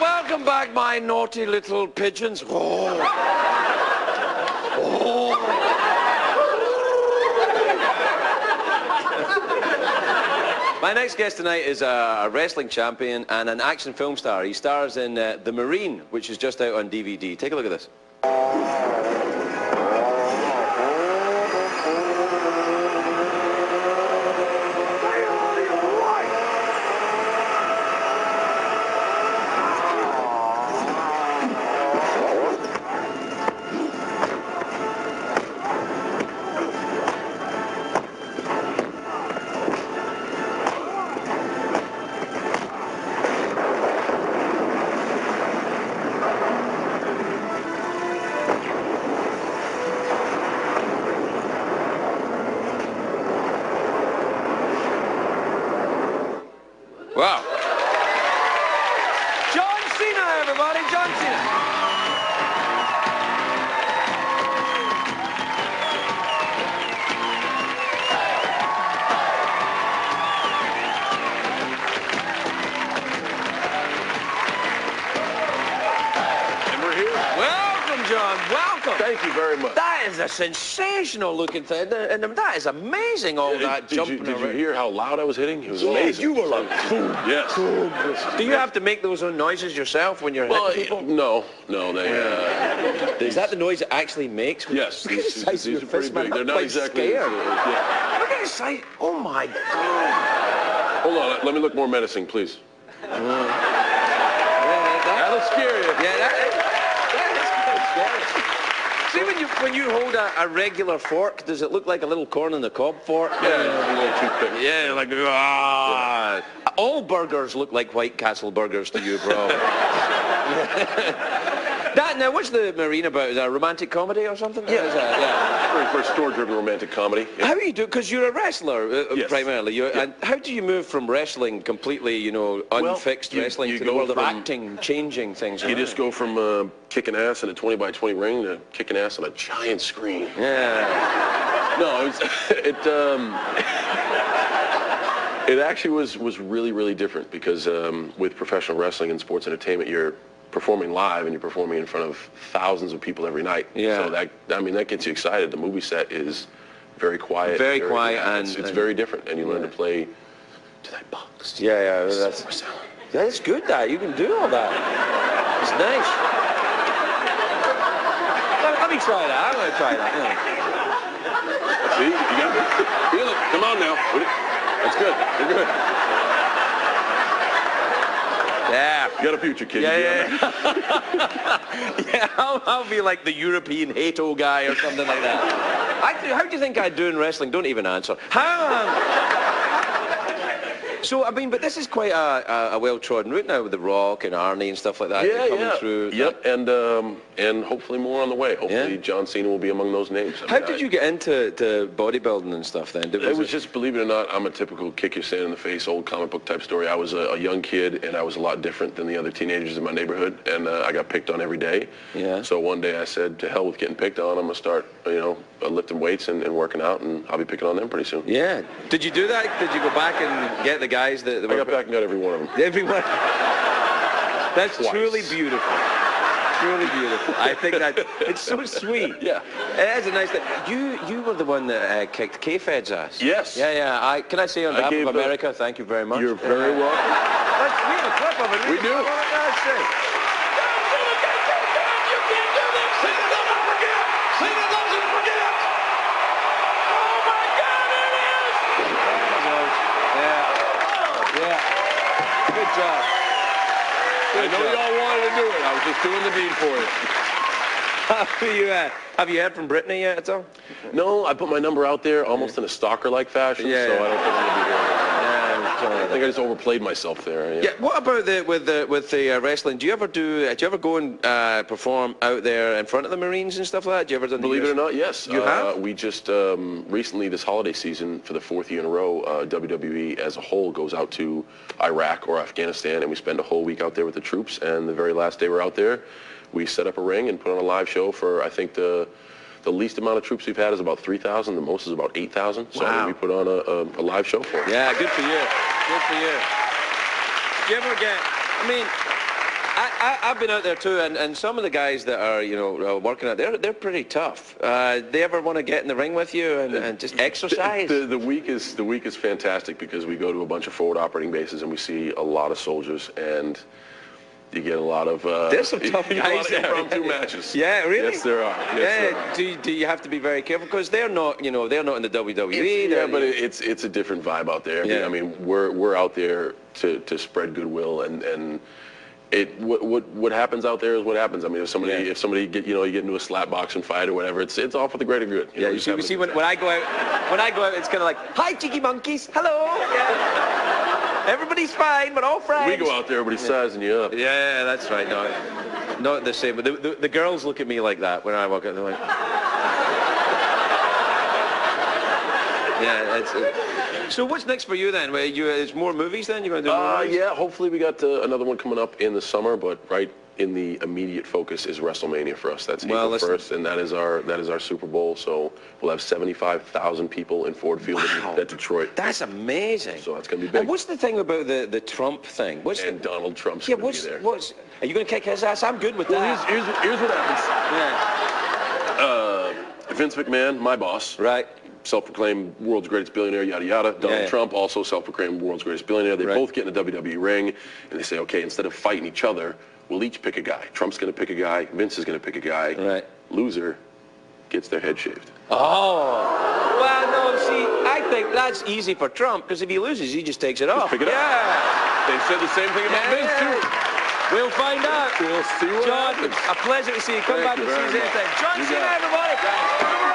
welcome back, my naughty little pigeons. Oh. Oh. My next guest tonight is a wrestling champion and an action film star. He stars in The Marine, which is just out on DVD. Take a look at this. Wow. John Cena, everybody. John Cena. And we're here. Welcome, John. Welcome. Thank you very much. That is a sensational looking thing, and that is amazing, all that jumping Did you around. hear how loud I was hitting? It was amazing. You were like, boom, yes. boom. Do you have to make those noises yourself when you're hitting people? No, they... Is that the noise it actually makes? Yes, Look at the size of your these are pretty fist, man. big. They're I'm not quite exactly... scared. Yeah. Look at the size. Oh, my God. Hold on, let me look more menacing, please. Yeah, That'll scare you. Yeah, that is scary. See, when you hold a regular fork, does it look like a little corn on the cob fork? Yeah, a little toothpick. Yeah, like, ah. Yeah. All burgers look like White Castle burgers to you, bro. Now, what's The Marine about? Is that a romantic comedy or something? Yeah. Yeah. For a store-driven romantic comedy. Yeah. How do you do? Because you're a wrestler Yes. primarily. And how do you move from wrestling completely, unfixed wrestling you to the go world of from- acting, changing things? You just go from kicking ass in a 20-by-20 ring to kicking ass on a giant screen. Yeah. No, it actually was really, really different because with professional wrestling and sports entertainment, you're performing live and you're performing in front of thousands of people every night. Yeah. So that gets you excited. The movie set is very quiet. Very quiet, and it's very different, and you learn to play to that box. Yeah, that's good. That you can do all that. It's nice. Let me try that. I'm going to try that. Yeah. See, you got it. Feel it. Come on now. That's good. You're good. Yeah. You got a future, kid. Yeah. Yeah, I'll be like the European Hato guy or something like that. How do you think I do in wrestling? Don't even answer. So, I mean, but this is quite a well-trodden route now with The Rock and Arnie and stuff like that coming through. Yep, and hopefully more on the way. Hopefully John Cena will be among those names. How did you get into bodybuilding and stuff then? It was just, believe it or not, I'm a typical kick your sand in the face, old comic book type story. I was a young kid, and I was a lot different than the other teenagers in my neighborhood, and I got picked on every day. Yeah. So one day I said, to hell with getting picked on, I'm going to start, lifting weights and working out, and I'll be picking on them pretty soon. Yeah. Did you do that? Did you go back and get the guys that were... I got back and got every one of them. Everyone. That's Twice. truly beautiful. Truly beautiful. I think that it's so sweet. Yeah. It is a nice thing. You were the one that kicked K-Fed's ass. Yes. Yeah. Can I say on behalf of America, thank you very much. You're very welcome. We have a clip of it. We do. Let's see. Good job. I know y'all wanted to do it. I was just doing the deed for it. Have you heard from Brittany yet at all? No, I put my number out there almost in a stalker-like fashion, so I don't think I'm going to be here. I think I just overplayed myself there. Yeah. What about with the wrestling? Do you ever go and perform out there in front of the Marines and stuff like that? Do you ever done? Believe it or not, yes. You have? We just recently this holiday season for the 4th year in a row, WWE as a whole goes out to Iraq or Afghanistan, and we spend a whole week out there with the troops. And the very last day we're out there, we set up a ring and put on a live show for I think the least amount of troops we've had is about 3,000. The most is about 8,000. So wow. we put on a live show for them. Yeah, good for you. Good for you. Do you ever get, I mean, I've been out there too, and some of the guys that are, you know, working out there, they're pretty tough. They ever want to get in the ring with you and just exercise? The week is fantastic because we go to a bunch of forward operating bases and we see a lot of soldiers, and you get a lot of there's some tough guys there. Impromptu matches. Yeah, really? Yes, there are. Yes, there are. Do you have to be very careful because they're not, you know, they're not in the WWE. Yeah, but it's a different vibe out there. Yeah. I mean, we're out there to spread goodwill, and what happens out there is what happens. I mean, if somebody get, you know, you get into a slap boxing fight or whatever, it's all for the greater good. Yeah, you see when I go out, it's kind of like, hi, cheeky monkeys, hello. Yeah. Everybody's fine, we're all friends. We go out there, everybody's sizing you up. Yeah, that's right. No, not the same. But the girls look at me like that when I walk out. They're like, yeah. That's so what's next for you then? It's more movies then? You're going to do more movies? Yeah, hopefully we got another one coming up in the summer, but right in the immediate focus is WrestleMania for us. That's April 1st, and that is our Super Bowl. So we'll have 75,000 people in Ford Field at Detroit. That's amazing. So that's going to be big. And what's the thing about the Trump thing? Donald Trump's going to be there. Are you going to kick his ass? I'm good with that. Here's what happens. Yeah. Vince McMahon, my boss. Right. Self-proclaimed world's greatest billionaire, yada yada. Donald Trump, also self-proclaimed world's greatest billionaire. They both get in a WWE ring, and they say, okay, instead of fighting each other, we'll each pick a guy. Trump's going to pick a guy. Vince is going to pick a guy. Right. Loser gets their head shaved. Oh. Well, no, see, I think that's easy for Trump, because if he loses, he just takes it off. Pick it up. They said the same thing about Vince, too. We'll find out. We'll see what John, happens. a pleasure to see you. Come back and see us anytime. John Cena, everybody.